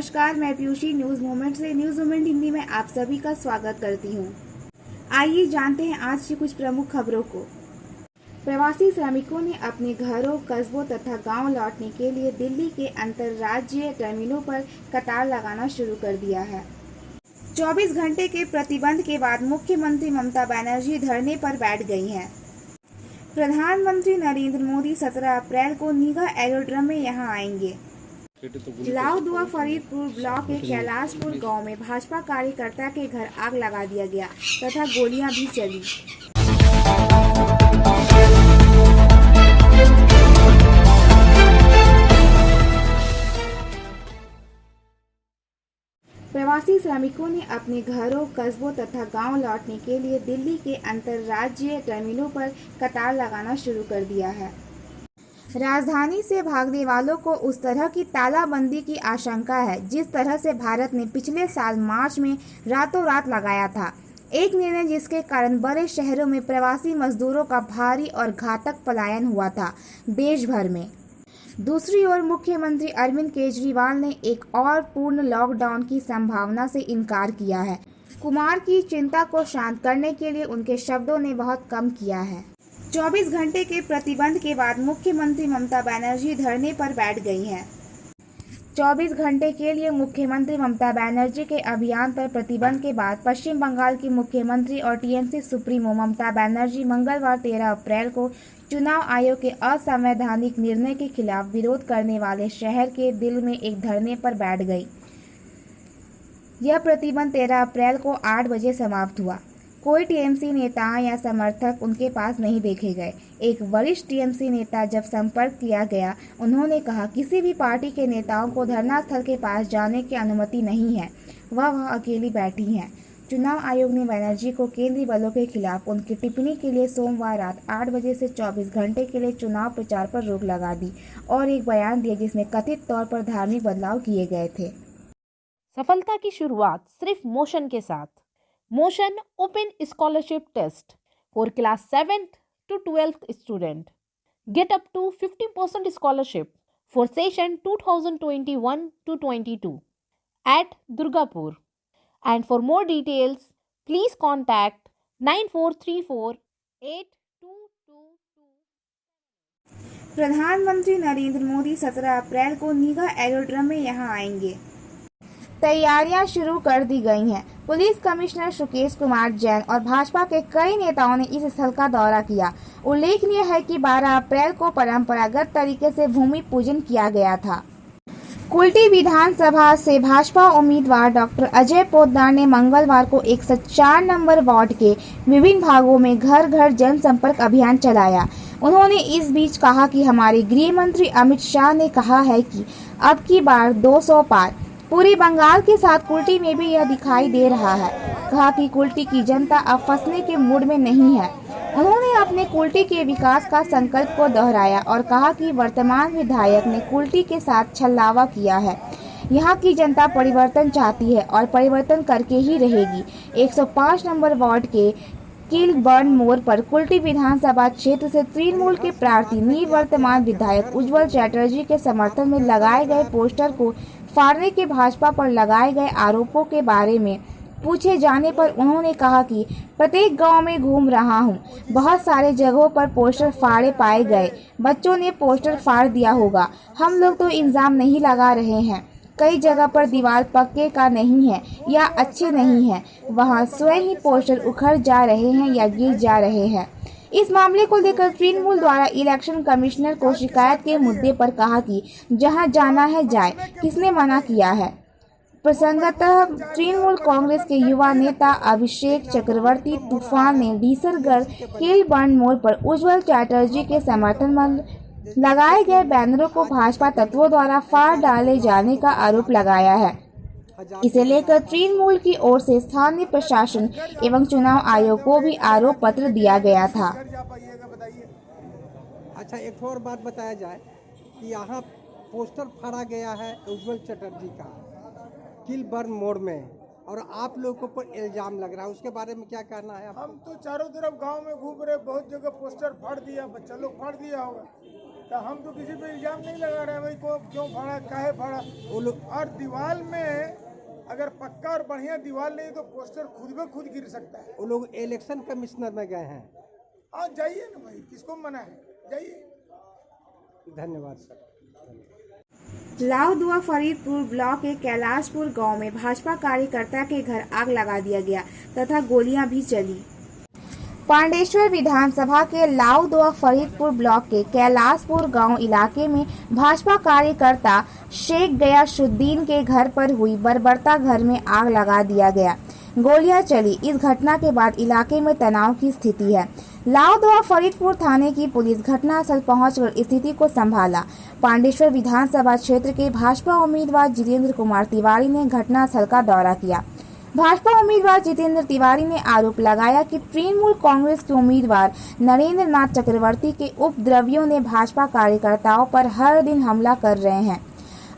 नमस्कार, मैं Piyushji news moment से न्यूज़ मोमेंट हिंदी में आप सभी का स्वागत करती हूं। आइए जानते हैं आज की कुछ प्रमुख खबरों को। प्रवासी श्रमिकों ने अपने घरों, कस्बों तथा गांव लौटने के लिए दिल्ली के अंतर्राज्यीय टर्मिनलों पर कतार लगाना शुरू कर दिया है। 24 घंटे के प्रतिबंध के बाद मुख्यमंत्री ममता बनर्जी धरने पर बैठ गई हैं। प्रधानमंत्री नरेंद्र मोदी 17 अप्रैल को नीगा एरोड्रम में यहां आएंगे। लाउदुआ फरीदपुर ब्लॉक के कैलाशपुर गांव में भाजपा कार्यकर्ता के घर आग लगा दिया गया तथा गोलियां भी चली। प्रवासी श्रमिकों ने अपने घरों, कस्बों तथा गांव लौटने के लिए दिल्ली के अंतर्राज्यीय टर्मिनलों पर कतार लगाना शुरू कर दिया है। राजधानी से भागने वालों को उस तरह की तालाबंदी की आशंका है जिस तरह से भारत ने पिछले साल मार्च में रातों रात लगाया था। एक निर्णय जिसके कारण बड़े शहरों में प्रवासी मजदूरों का भारी और घातक पलायन हुआ था देश भर में। दूसरी ओर मुख्यमंत्री अरविंद केजरीवाल ने एक और पूर्ण लॉकडाउन की संभावना से इनकार किया है। कुमार की चिंता को शांत करने के लिए उनके शब्दों ने बहुत कम किया है। 24 घंटे के प्रतिबंध के बाद मुख्यमंत्री ममता बनर्जी धरने पर बैठ गई हैं। 24 घंटे के लिए मुख्यमंत्री ममता बनर्जी के अभियान पर प्रतिबंध के बाद पश्चिम बंगाल की मुख्यमंत्री और टीएमसी सुप्रीमो ममता बनर्जी मंगलवार 13 अप्रैल को चुनाव आयोग के असंवैधानिक निर्णय के खिलाफ विरोध करने वाले शहर के दिल में एक धरने पर बैठ गई। यह प्रतिबंध 13 अप्रैल को 8 बजे समाप्त हुआ। कोई टीएमसी नेता या समर्थक उनके पास नहीं देखे गए। एक वरिष्ठ टीएमसी नेता जब संपर्क किया गया, उन्होंने कहा किसी भी पार्टी के नेताओं को धरना स्थल के पास जाने की अनुमति नहीं है, वह अकेली बैठी हैं। चुनाव आयोग ने बनर्जी को केंद्रीय बलों के खिलाफ उनकी टिप्पणी के लिए सोमवार रात 8 बजे से 24 घंटे के लिए चुनाव प्रचार पर रोक लगा दी और एक बयान दिया जिसमें कथित तौर पर धार्मिक बदलाव किए गए थे। सफलता की शुरुआत सिर्फ मोशन के साथ। Motion Open Scholarship Test for class 7th to 12th student. Get up to 50% scholarship for session 2021 to 22 at Durgapur. And for more details, please contact 94348222. प्रधानमंत्री नरेंद्र मोदी 17 अप्रैल को नीगा एरोड्रम में यहां आएंगे। तैयारियां शुरू कर दी गई हैं। पुलिस कमिश्नर सुकेश कुमार जैन और भाजपा के कई नेताओं ने इस स्थल का दौरा किया। उल्लेखनीय है कि 12 अप्रैल को परंपरागत तरीके से भूमि पूजन किया गया था। कुल्टी विधानसभा से भाजपा उम्मीदवार डॉक्टर अजय पोद्दार ने मंगलवार को 104 नंबर वार्ड के विभिन्न भागों में घर घर जनसंपर्क अभियान चलाया। उन्होंने इस बीच कहा कि हमारे गृह मंत्री अमित शाह ने कहा है कि अब की बार 200 पार। पूरे बंगाल के साथ कुल्टी में भी यह दिखाई दे रहा है। कहा कि कुल्टी की जनता अब फंसने के मूड में नहीं है। उन्होंने अपने कुल्टी के विकास का संकल्प को दोहराया और कहा कि वर्तमान विधायक ने कुल्टी के साथ छलावा किया है। यहाँ की जनता परिवर्तन चाहती है और परिवर्तन करके ही रहेगी। 105 नंबर वार्ड के किलबर्न मोड़ पर कुल्टी विधानसभा क्षेत्र से तृणमूल के प्रार्थी निवर्तमान विधायक उज्जवल चैटर्जी के समर्थन में लगाए गए पोस्टर को फाड़ने के भाजपा पर लगाए गए आरोपों के बारे में पूछे जाने पर उन्होंने कहा कि प्रत्येक गांव में घूम रहा हूं, बहुत सारे जगहों पर पोस्टर फाड़े पाए गए। बच्चों ने पोस्टर फाड़ दिया होगा। हम लोग तो इल्जाम नहीं लगा रहे हैं। कई जगह पर दीवार पक्के का नहीं है या अच्छे नहीं है, वहां स्वयं ही पोस्टर उखड़ जा रहे हैं या गिर जा रहे हैं। इस मामले को लेकर तृणमूल द्वारा इलेक्शन कमिश्नर को शिकायत के मुद्दे पर कहा कि जहां जाना है जाए, किसने मना किया है। प्रसंगतः तृणमूल कांग्रेस के युवा नेता अभिषेक चक्रवर्ती तूफान ने डीसरगढ़ किलबर्न मोड़ पर उज्जवल चैटर्जी के समर्थन में लगाए गए बैनरों को भाजपा तत्वों द्वारा फाड़ डाले जाने का आरोप लगाया है। इसे लेकर तृणमूल की ओर से स्थानीय प्रशासन एवं चुनाव आयोग को भी आरोप पत्र दिया गया था। अच्छा, एक और बात बताया जाए कि यहाँ पोस्टर फाड़ा गया है उज्जवल चटर्जी का किलबर्न मोड़ में, और आप लोगों पर इल्जाम लग रहा है, उसके बारे में क्या कहना है? हम तो चारों तरफ गांव में घूम रहे, बहुत जगह पोस्टर फाड़ दिया, बच्चा लोग फाड़ दिया होगा। तो हम तो किसी पे इल्जाम नहीं लगा रहे हैं भाई को क्यों फाड़ा काहे फाड़ा। वो लोग और दीवार में अगर पक्का और बढ़िया दीवार नहीं तो पोस्टर खुद ब खुद गिर सकता है। वो लोग इलेक्शन कमिश्नर में गए हैं। हाँ जाइए ना भाई, किसको मना है, जाइए। धन्यवाद सर। लाउदुआ फरीदपुर ब्लॉक के कैलाशपुर गांव में भाजपा कार्यकर्ता के घर आग लगा दिया गया तथा गोलियां भी चली। पांडेश्वर विधानसभा के लाउदुआ फरीदपुर ब्लॉक के कैलाशपुर गांव इलाके में भाजपा कार्यकर्ता शेख गयासुद्दीन के घर पर हुई बर्बरता घर में आग लगा दिया गया। गोलियां चली। इस घटना के बाद इलाके में तनाव की स्थिति है। लाउदुआ फरीदपुर थाने की पुलिस घटनास्थल पहुंचकर स्थिति को संभाला। पांडेश्वर विधानसभा क्षेत्र के भाजपा उम्मीदवार जितेंद्र कुमार तिवारी ने घटनास्थल का दौरा किया। भाजपा उम्मीदवार जितेंद्र तिवारी ने आरोप लगाया कि तृणमूल कांग्रेस के उम्मीदवार नरेंद्र नाथ चक्रवर्ती के उपद्रवियों ने भाजपा कार्यकर्ताओं पर हर दिन हमला कर रहे हैं।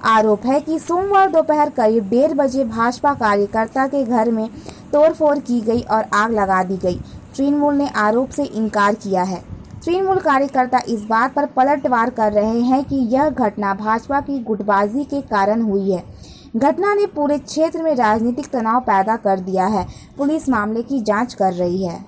आरोप है कि सोमवार दोपहर करीब 1:30 बजे भाजपा कार्यकर्ता के घर में तोड़फोड़ की गई और आग लगा दी गई। तृणमूल ने आरोप से इनकार किया है। तृणमूल कार्यकर्ता इस बात पर पलटवार कर रहे हैं कि यह घटना भाजपा की गुटबाजी के कारण हुई है। घटना ने पूरे क्षेत्र में राजनीतिक तनाव पैदा कर दिया है। पुलिस मामले की जांच कर रही है।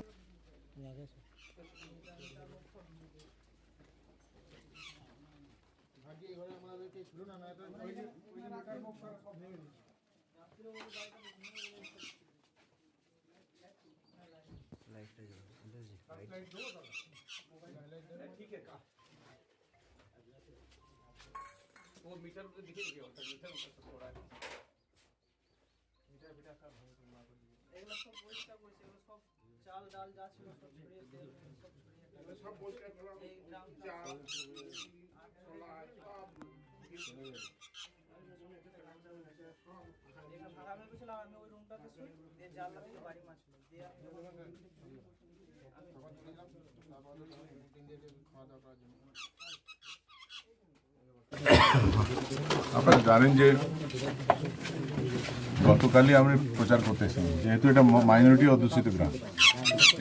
আপনারা জানেন যে গতকালই আমরা প্রচার করতেছি, যেহেতু এটা মাইনরিটি অধ্যুষিত গ্রাম,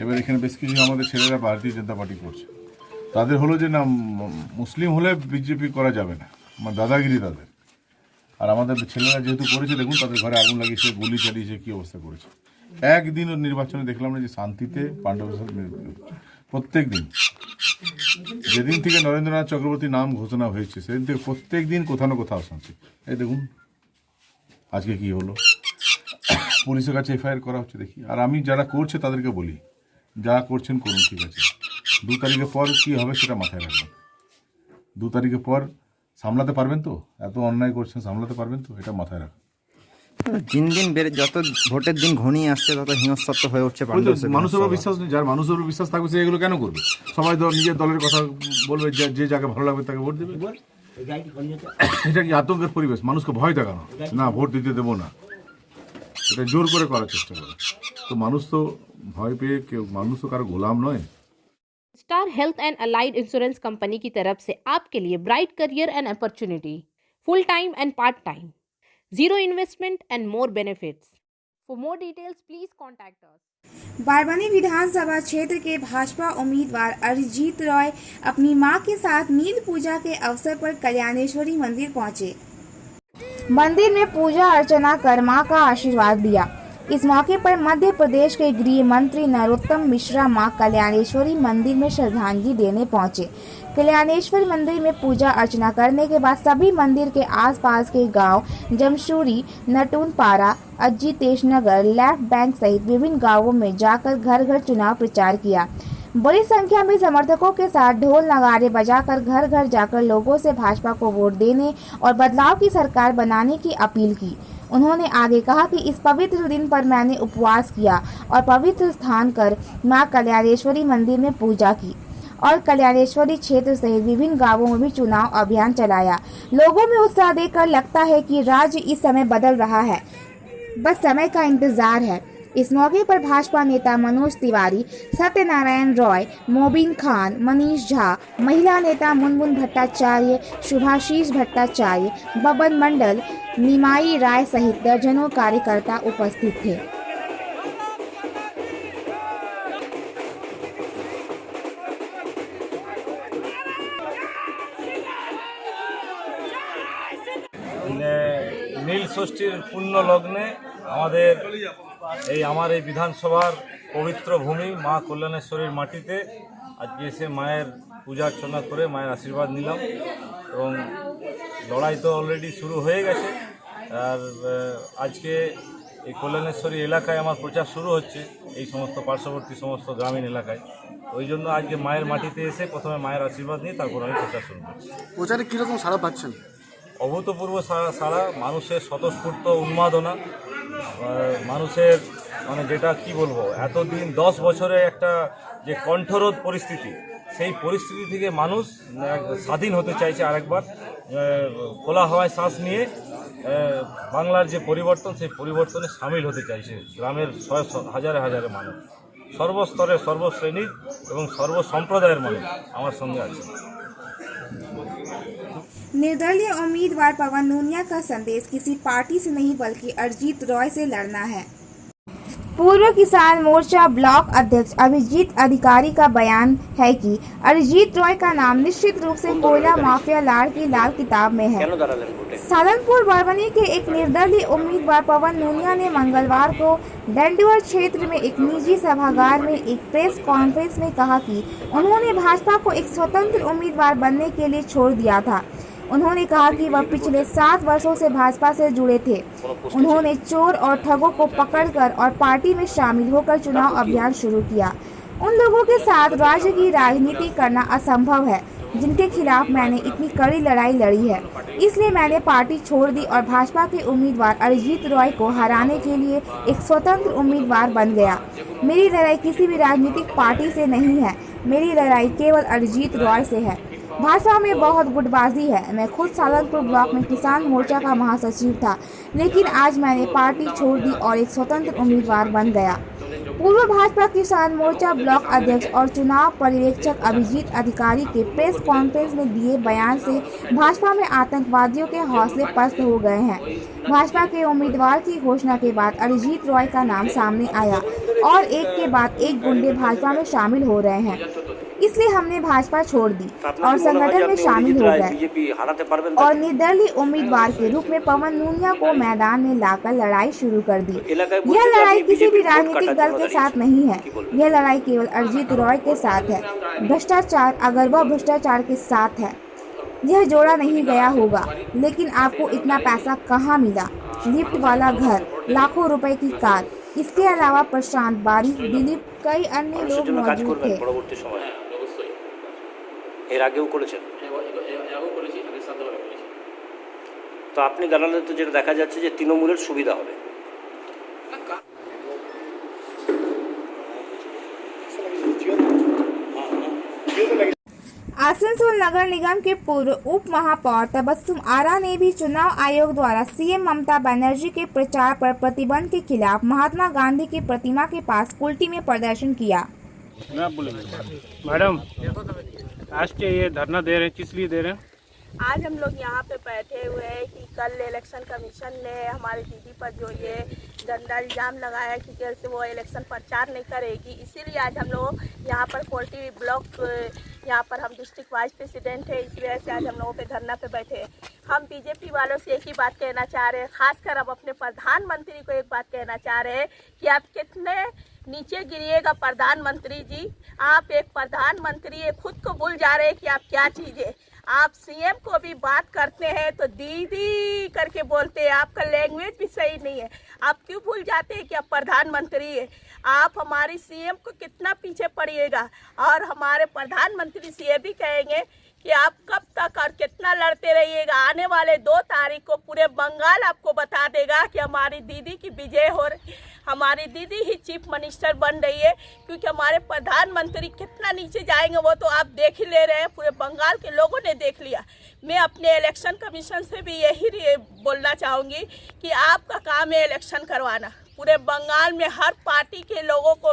এবার এখানে বেশ কিছু আমাদের ছেলেরা ভারতীয় জনতা পার্টি করছে। তাদের হলো যে না মুসলিম হলে বিজেপি করা যাবে না, আমার দাদাগিরি তাদের। আর আমাদের ছেলেরা যেহেতু করেছে, দেখুন তাদের ঘরে আগুন লাগিয়েছে, গুলি চালিয়েছে, কী অবস্থা করেছে। একদিনও নির্বাচনে দেখলাম না যে শান্তিতে পাণ্ডব প্রত্যেক দিন, যেদিন থেকে নরেন্দ্রনাথ চক্রবর্তীর নাম ঘোষণা হয়েছে সেদিন থেকে প্রত্যেক দিন কোথাও না কোথাও শান্তি। এই দেখুন আজকে কি হলো, পুলিশের কাছে এফআইআর করা হচ্ছে দেখি। আর আমি যারা করছে তাদেরকে বলি, যা করছেন করুন, ঠিক আছে, 2 তারিখের পর কি হবে সেটা মাথায় রাখবেন। 2 তারিখের পর সামলাতে পারবেন তো? এত অন্যায় করছেন, সামলাতে পারবেন তো? এটা মাথায় রাখবেন। দিন দিন বেড়ে, যত ভোটের দিন ঘনিয়ে আসছে তত হিংস্রত্ব হয়ে উঠছে। মানুষের উপর বিশ্বাস নেই, যার মানুষের উপর বিশ্বাস থাকবে সে এগুলো কেন করবে? সবাই নিজের দলের কথা বলবে, যে যাকে ভালো লাগবে তাকে ভোট দেবে। এটা কি আতঙ্কের পরিবেশ? মানুষকে ভয় দেখানো, না ভোট দিতে দেবো না, এটা জোর করে করার চেষ্টা করে। তো মানুষ তো ভয় পেয়ে, কেউ মানুষ তো কারো গোলাম নয়। Star health and allied insurance company की तरफ से आपके लिए bright career and opportunity, full time and part time, zero investment and more benefits. For more details, please contact us. बारबनी विधानसभा क्षेत्र के भाजपा उम्मीदवार अरिजीत रॉय अपनी मां के साथ नील पूजा के अवसर पर कल्याणेश्वरी मंदिर पहुंचे। मंदिर में पूजा अर्चना कर मां का आशीर्वाद दिया। इस मौके पर मध्य प्रदेश के गृह मंत्री नरोत्तम मिश्रा मां कल्याणेश्वरी मंदिर में श्रद्धांजलि देने पहुंचे। कल्याणेश्वरी मंदिर में पूजा अर्चना करने के बाद सभी मंदिर के आसपास के गांव जमशूरी, नटूनपारा, अज्जीतेश नगर, लेफ्ट बैंक सहित विभिन्न गांवों में जाकर घर घर चुनाव प्रचार किया। बड़ी संख्या में समर्थकों के साथ ढोल नगाड़े बजाकर घर घर जाकर लोगों से भाजपा को वोट देने और बदलाव की सरकार बनाने की अपील की। उन्होंने आगे कहा कि इस पवित्र दिन पर मैंने उपवास किया और पवित्र स्थान कर मां कल्याणेश्वरी मंदिर में पूजा की और कल्याणेश्वरी क्षेत्र सहित विभिन्न गांवों में भी चुनाव अभियान चलाया। लोगों में उत्साह देखकर लगता है कि राज्य इस समय बदल रहा है, बस समय का इंतजार है। इस मौके पर भाजपा नेता मनोज तिवारी, सत्यनारायण रॉय, मोबिन खान, मनीष झा, महिला नेता मुनमुन भट्टाचार्य, शुभाशीष भट्टाचार्य, बबन मंडल, निमाई राय सहित दर्जनों कार्यकर्ता उपस्थित थे। ষষ্ঠীর পুণ্য লগ্নে আমাদের আমার এই বিধানসভার পবিত্র ভূমি মা কল্যাণেশ্বরীর মাটিতে আজকে এসে মায়ের পূজা অর্চনা করে মায়ের আশীর্বাদ নিলাম এবং লড়াই তো অলরেডি শুরু হয়ে গেছে। আর আজকে এই কল্যাণেশ্বরী এলাকায় আমার প্রচার শুরু হচ্ছে, এই সমস্ত পার্শ্ববর্তী সমস্ত গ্রামীণ এলাকায়। ওই জন্য আজকে মায়ের মাটিতে এসে প্রথমে মায়ের আশীর্বাদ নিয়ে তারপর আমি প্রচার শুরু করছি। প্রচারে কীরকম সাড়া পাচ্ছেন? অভূতপূর্ব সারা, মানুষের স্বতঃস্ফূর্ত উন্মাদনা, মানুষের মানে যেটা কি বলবো, এতদিন 10 বছরে একটা যে কণ্ঠরোধ পরিস্থিতি, সেই পরিস্থিতি থেকে মানুষ স্বাধীন হতে চাইছে আরেকবার, খোলা হাওয়ায় শ্বাস নিয়ে বাংলার যে পরিবর্তন, সেই পরিবর্তনে সামিল হতে চাইছে গ্রামের হাজারে হাজারে মানুষ, সর্বস্তরের সর্বশ্রেণীর এবং সর্বসম্প্রদায়ের মানুষ আমার সঙ্গে আছে। निर्दलीय उम्मीदवार पवन नूनिया का संदेश किसी पार्टी से नहीं बल्कि अरिजीत रॉय से लड़ना है। पूर्व किसान मोर्चा ब्लॉक अध्यक्ष अभिजीत अधिकारी का बयान है कि अरिजीत रॉय का नाम निश्चित रूप से कोयला माफिया लाड़ की लाल किताब में है। सालनपुर बरबनी के एक निर्दलीय उम्मीदवार पवन नूनिया ने मंगलवार को डंडीवर क्षेत्र में एक निजी सभागार में एक प्रेस कॉन्फ्रेंस में कहा कि उन्होंने भाजपा को एक स्वतंत्र उम्मीदवार बनने के लिए छोड़ दिया था। उन्होंने कहा कि वह पिछले 7 वर्षों से भाजपा से जुड़े थे। उन्होंने चोर और ठगों को पकड़कर और पार्टी में शामिल होकर चुनाव अभियान शुरू किया। उन लोगों के साथ राज्य की राजनीति करना असंभव है जिनके खिलाफ मैंने इतनी कड़ी लड़ाई लड़ी है। इसलिए मैंने पार्टी छोड़ दी और भाजपा के उम्मीदवार अरिजीत रॉय को हराने के लिए एक स्वतंत्र उम्मीदवार बन गया। मेरी लड़ाई किसी भी राजनीतिक पार्टी से नहीं है, मेरी लड़ाई केवल अरिजीत रॉय से है। भाजपा में बहुत गुटबाजी है। मैं खुद सालनपुर ब्लॉक में किसान मोर्चा का महासचिव था, लेकिन आज मैंने पार्टी छोड़ दी और एक स्वतंत्र उम्मीदवार बन गया। पूर्व भाजपा किसान मोर्चा ब्लॉक अध्यक्ष और चुनाव पर्यवेक्षक अभिजीत अधिकारी के प्रेस कॉन्फ्रेंस में दिए बयान से भाजपा में आतंकवादियों के हौसले पस्त हो गए हैं। भाजपा के उम्मीदवार की घोषणा के बाद अरिजीत रॉय का नाम सामने आया और एक के बाद एक गुंडे भाजपा में शामिल हो रहे हैं। इसलिए हमने भाजपा छोड़ दी और संगठन में शामिल हो गए और निर्दलीय उम्मीदवार के रूप में पवन नूनिया को मैदान में लाकर लड़ाई शुरू कर दी। यह लड़ाई किसी भी राजनीतिक दल के साथ नहीं है, यह लड़ाई केवल अरिजीत रॉय के साथ है। भ्रष्टाचार अगर वह भ्रष्टाचार के साथ है, यह जोड़ा नहीं गया होगा। लेकिन आपको इतना पैसा कहाँ मिला? लिफ्ट वाला घर, लाखों रुपए की कार, इसके अलावा प्रशांत बारी, दिलीप, कई अन्य लोग मौजूद थे। এর আগেও করেছেন? তো আপনি দাঁড়ালে তো যেটা দেখা যাচ্ছে যে তৃণমূলের সুবিধা হবে। आसनसोल नगर निगम के पूर्व उप महापौर तबस्सुम आरा ने भी चुनाव आयोग द्वारा सीएम ममता बनर्जी के प्रचार पर प्रतिबंध के खिलाफ महात्मा गांधी की प्रतिमा के पास कुल्टी में प्रदर्शन किया। मैडम, आज के ये धरना दे रहे हैं, किस लिए दे रहे हैं? आज हम लोग यहाँ पे बैठे हुए हैं कि कल इलेक्शन कमीशन ने हमारी दीदी पर जो ये गंदा इल्ज़ाम लगाया कि कैसे वो इलेक्शन प्रचार नहीं करेगी, इसीलिए आज हम लोग यहाँ पर कोल्टी ब्लॉक, यहाँ पर हम डिस्ट्रिक्ट वाइस प्रेसिडेंट है, इस वजह से आज हम लोगों पे धरना पे बैठे हैं। हम बीजेपी वालों से एक ही बात कहना चाह रहे हैं, खासकर अब अपने प्रधानमंत्री को एक बात कहना चाह रहे हैं कि आप कितने नीचे गिरिएगा प्रधानमंत्री जी। आप एक प्रधानमंत्री है, खुद को भूल जा रहे हैं कि आप क्या चीज़ है। आप सीएम को भी बात करते हैं तो दीदी करके बोलते हैं, आपका लैंग्वेज भी सही नहीं है। आप क्यों भूल जाते हैं कि आप प्रधानमंत्री है? आप हमारी सीएम को कितना पीछे पड़िएगा। और हमारे प्रधानमंत्री से ये भी कहेंगे कि आप कब तक और कितना लड़ते रहिएगा। आने वाले 2 तारीख को पूरे बंगाल आपको बता देगा कि हमारी दीदी की विजय हो रही, हमारी दीदी ही चीफ मिनिस्टर बन रही है, क्योंकि हमारे प्रधानमंत्री कितना नीचे जाएंगे वो तो आप देख ही ले रहे हैं, पूरे बंगाल के लोगों ने देख लिया। मैं अपने इलेक्शन कमीशन से भी यही बोलना चाहूँगी कि आपका काम है इलेक्शन करवाना। पूरे बंगाल में हर पार्टी के लोगों को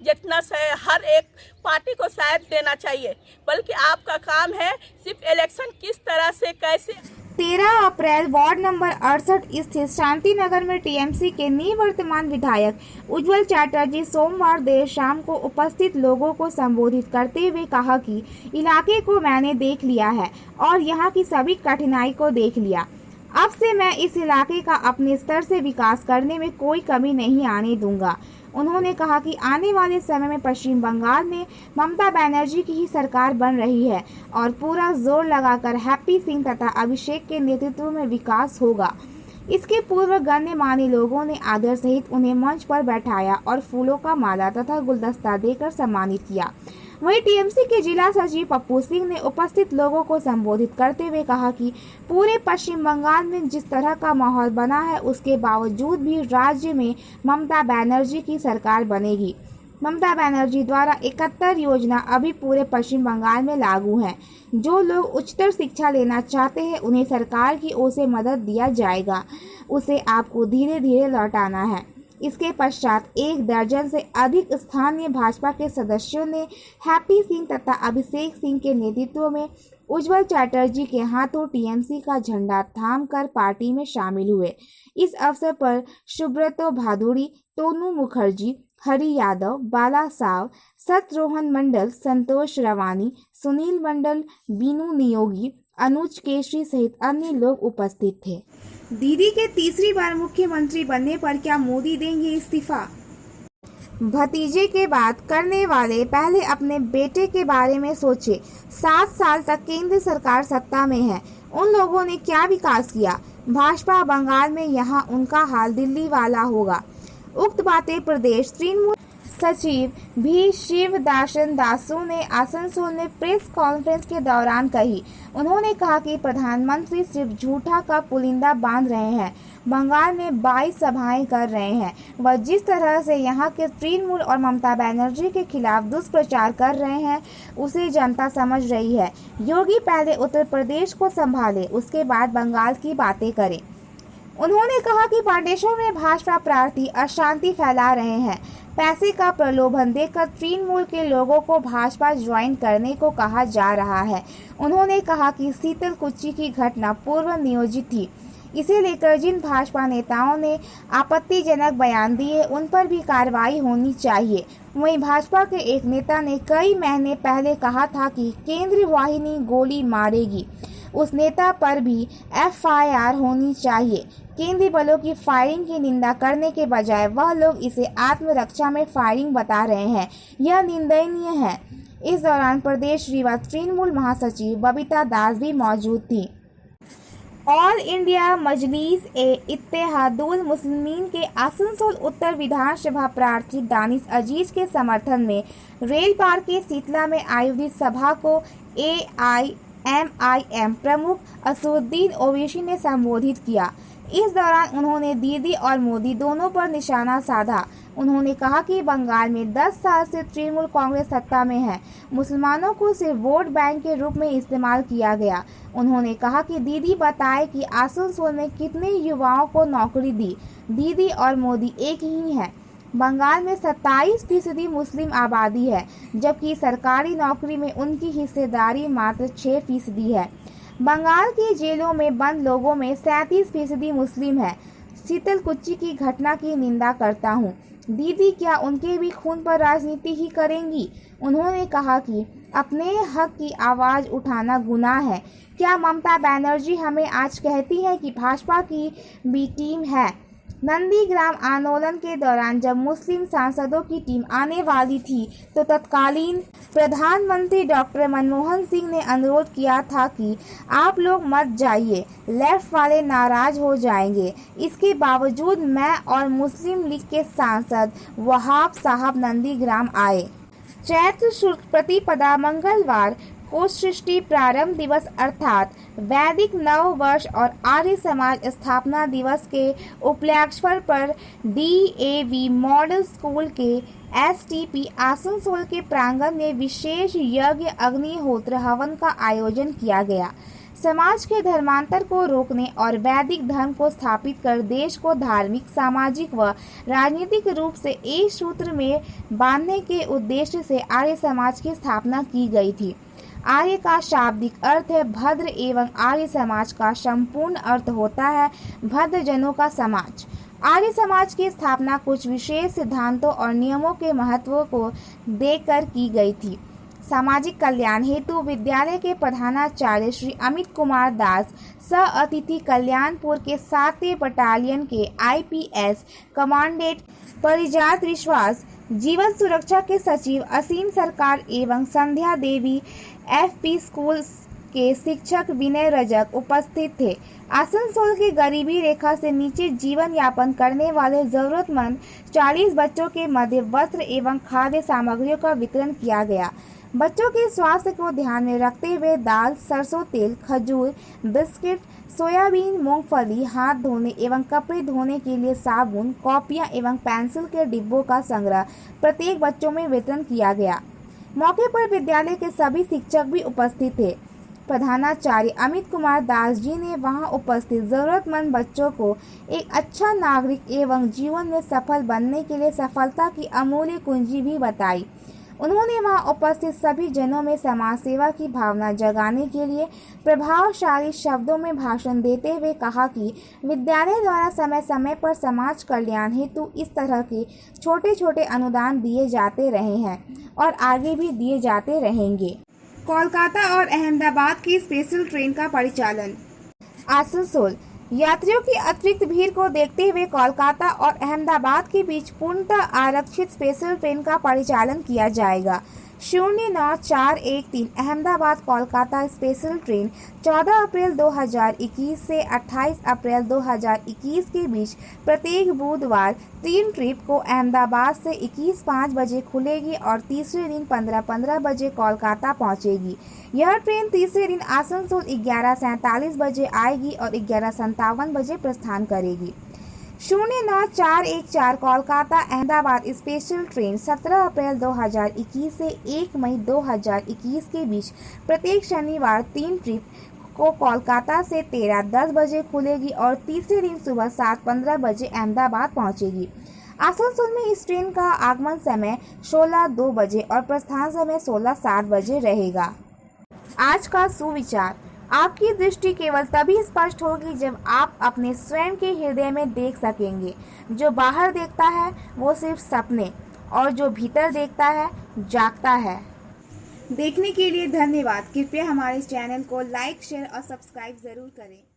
जितना हर एक पार्टी को शायद देना चाहिए, बल्कि आपका काम है सिर्फ इलेक्शन किस तरह से कैसे। 13 अप्रैल वार्ड नंबर 68 स्थित शांति नगर में टीएमसी के निवर्तमान विधायक उज्जवल चैटर्जी सोमवार देर शाम को उपस्थित लोगों को संबोधित करते हुए कहा कि इलाके को मैंने देख लिया है और यहाँ की सभी कठिनाई को देख लिया। अब से मैं इस इलाके का अपने स्तर से विकास करने में कोई कमी नहीं आने दूंगा। उन्होंने कहा कि आने वाले समय में पश्चिम बंगाल में ममता बनर्जी की ही सरकार बन रही है और पूरा जोर लगाकर हैप्पी सिंह तथा अभिषेक के नेतृत्व में विकास होगा। इसके पूर्व गण्यमान्य लोगों ने आदर सहित उन्हें मंच पर बैठाया और फूलों का माला तथा गुलदस्ता देकर सम्मानित किया। वहीं टीएमसी के जिला सचिव पप्पू सिंह ने उपस्थित लोगों को संबोधित करते हुए कहा कि पूरे पश्चिम बंगाल में जिस तरह का माहौल बना है उसके बावजूद भी राज्य में ममता बनर्जी की सरकार बनेगी। ममता बनर्जी द्वारा 71 योजना अभी पूरे पश्चिम बंगाल में लागू है। जो लोग उच्चतर शिक्षा लेना चाहते हैं उन्हें सरकार की ओर से मदद दिया जाएगा, उसे आपको धीरे धीरे लौटाना है। इसके पश्चात 1 दर्जन से अधिक स्थानीय भाजपा के सदस्यों ने हैप्पी सिंह तथा अभिषेक सिंह के नेतृत्व में उज्जवल चैटर्जी के हाथों टीएमसी का झंडा थामकर पार्टी में शामिल हुए। इस अवसर पर सुब्रतो भादुड़ी, तोनू मुखर्जी, हरि यादव, बाला साव, सत्यरोहन मंडल, संतोष रवानी, सुनील मंडल, बीनू नियोगी, अनुज केशरी सहित अन्य लोग उपस्थित थे। दीदी के तीसरी बार मुख्यमंत्री बनने पर क्या मोदी देंगे इस्तीफा? भतीजे के बात करने वाले पहले अपने बेटे के बारे में सोचे। 7 साल तक केंद्र सरकार सत्ता में है, उन लोगों ने क्या विकास किया? भाजपा बंगाल में यहाँ उनका हाल दिल्ली वाला होगा। उक्त बातें प्रदेश तृणमूल सचिव भी शिवदासन दासू ने आसनसोल में प्रेस कॉन्फ्रेंस के दौरान कही। उन्होंने कहा कि प्रधानमंत्री सिर्फ झूठा का पुलिंदा बांध रहे हैं, बंगाल में 22 सभाएं कर रहे हैं। वह जिस तरह से यहाँ के तृणमूल और ममता बनर्जी के खिलाफ दुष्प्रचार कर रहे हैं उसे जनता समझ रही है। योगी पहले उत्तर प्रदेश को संभाले, उसके बाद बंगाल की बातें करें। उन्होंने कहा कि पांडेश्वर में भाजपा प्रार्थी अशांति फैला रहे हैं। पैसे का प्रलोभन देकर तृणमूल के लोगों को भाजपा ज्वाइन करने को कहा जा रहा है। उन्होंने कहा कि शीतल कुच्ची की घटना पूर्व नियोजित थी। इसे लेकर जिन भाजपा नेताओं ने आपत्तिजनक बयान दिए उन पर भी कार्रवाई होनी चाहिए। वहीं भाजपा के एक नेता ने कई महीने पहले कहा था कि केंद्रीय वाहिनी गोली मारेगी, उस नेता पर भी एफआईआर होनी चाहिए। केंद्रीय बलों की फायरिंग की निंदा करने के बजाय वह लोग इसे आत्मरक्षा में फायरिंग बता रहे हैं, यह निंदनीय है। इस दौरान प्रदेश रीवा तृणमूल महासचिव बबीता दास भी मौजूद थी। ऑल इंडिया मजलिस ए इत्तेहादुल मुस्लिमीन के आसनसोल उत्तर विधानसभा प्रार्थी दानिश अजीज के समर्थन में रेल पार के शीतला में आयोजित सभा को AIMIM प्रमुख असदुद्दीन ओवैसी ने संबोधित किया। इस दौरान उन्होंने दीदी और मोदी दोनों पर निशाना साधा। उन्होंने कहा कि बंगाल में 10 साल से तृणमूल कांग्रेस सत्ता में है, मुसलमानों को सिर्फ वोट बैंक के रूप में इस्तेमाल किया गया। उन्होंने कहा कि दीदी बताए कि आसनसोल में कितने युवाओं को नौकरी दी। दीदी और मोदी एक ही हैं। बंगाल में 27% मुस्लिम आबादी है, जबकि सरकारी नौकरी में उनकी हिस्सेदारी मात्र 6% है। बंगाल की जेलों में बंद लोगों में 37% मुस्लिम है। शीतल कुच्ची की घटना की निंदा करता हूँ। दीदी क्या उनके भी खून पर राजनीति ही करेंगी? उन्होंने कहा कि अपने हक की आवाज़ उठाना गुनाह है। क्या ममता बनर्जी हमें आज कहती है कि भाजपा की बी टीम है? नंदीग्राम आंदोलन के दौरान जब मुस्लिम सांसदों की टीम आने वाली थी तो तत्कालीन प्रधानमंत्री डॉक्टर मनमोहन सिंह ने अनुरोध किया था कि आप लोग मत जाइए, लेफ्ट वाले नाराज हो जाएंगे। इसके बावजूद मैं और मुस्लिम लीग के सांसद वहाब साहब नंदीग्राम आए। चैत्र शुक्ल प्रतिपदा मंगलवार को सृष्टि प्रारंभ दिवस अर्थात वैदिक नव वर्ष और आर्य समाज स्थापना दिवस के उपलक्ष्य पर DAV मॉडल स्कूल के STP आसनसोल के प्रांगण में विशेष यज्ञ अग्निहोत्र हवन का आयोजन किया गया। समाज के धर्मांतर को रोकने और वैदिक धर्म को स्थापित कर देश को धार्मिक, सामाजिक व राजनीतिक रूप से एक सूत्र में बांधने के उद्देश्य से आर्य समाज की स्थापना की गई थी। आर्य का शाब्दिक अर्थ है भद्र एवं आर्य समाज का संपूर्ण अर्थ होता है भद्र जनों का समाज। आर्य समाज की स्थापना कुछ विशेष सिद्धांतों और नियमों के महत्व को देकर की गई थी। सामाजिक कल्याण हेतु विद्यालय के प्रधानाचार्य श्री अमित कुमार दास सह अतिथि कल्याणपुर के 7वें बटालियन के IPS कमांडेंट परिजात विश्वास, जीवन सुरक्षा के सचिव असीम सरकार एवं संध्या देवी FP स्कूल के शिक्षक विनय रजक उपस्थित थे। आसनसोल की गरीबी रेखा से नीचे जीवन यापन करने वाले जरूरतमंद 40 बच्चों के मध्य वस्त्र एवं खाद्य सामग्रियों का वितरण किया गया। बच्चों के स्वास्थ्य को ध्यान में रखते हुए दाल, सरसों तेल, खजूर, बिस्किट, सोयाबीन, मूंगफली, हाथ धोने एवं कपड़े धोने के लिए साबुन, कॉपियां एवं पेंसिल के डिब्बों का संग्रह प्रत्येक बच्चों में वितरण किया गया। मौके पर विद्यालय के सभी शिक्षक भी उपस्थित थे। प्रधानाचार्य अमित कुमार दास जी ने वहां उपस्थित जरूरतमंद बच्चों को एक अच्छा नागरिक एवं जीवन में सफल बनने के लिए सफलता की अमूल्य कुंजी भी बताई। उन्होंने वहां उपस्थित सभी जनों में समाज सेवा की भावना जगाने के लिए प्रभावशाली शब्दों में भाषण देते हुए कहा कि विद्यालय द्वारा समय समय पर समाज कल्याण हेतु इस तरह के छोटे छोटे अनुदान दिए जाते रहे हैं और आगे भी दिए जाते रहेंगे। कोलकाता और अहमदाबाद की स्पेशल ट्रेन का परिचालन। आसनसोल यात्रियों की अतिरिक्त भीड़ को देखते हुए कोलकाता और अहमदाबाद के बीच पूर्णतः आरक्षित स्पेशल ट्रेन का परिचालन किया जाएगा। 09413 अहमदाबाद कोलकाता स्पेशल ट्रेन 14 अप्रैल 2021 से 28 अप्रैल 2021 के बीच प्रत्येक बुधवार 3 ट्रिप को अहमदाबाद से 21:05 बजे खुलेगी और तीसरे दिन 15:15 बजे कोलकाता पहुंचेगी। यह ट्रेन तीसरे दिन आसनसोल 11:47 बजे आएगी और 11:57 बजे प्रस्थान करेगी। 09414 कोलकाता अहमदाबाद स्पेशल ट्रेन 17 अप्रैल 2021 से 1 मई 2021 के बीच प्रत्येक शनिवार 3 ट्रिप को कोलकाता से 13:10 बजे खुलेगी और तीसरे दिन सुबह 7:15 बजे अहमदाबाद पहुंचेगी। आसनसोल में इस ट्रेन का आगमन समय 16:02 बजे और प्रस्थान समय 16:07 बजे रहेगा। आज का सुविचार। आपकी दृष्टि केवल तभी स्पष्ट होगी जब आप अपने स्वयं के हृदय में देख सकेंगे। जो बाहर देखता है वो सिर्फ सपने, और जो भीतर देखता है जागता है। देखने के लिए धन्यवाद। कृपया हमारे चैनल को लाइक, शेयर और सब्सक्राइब जरूर करें।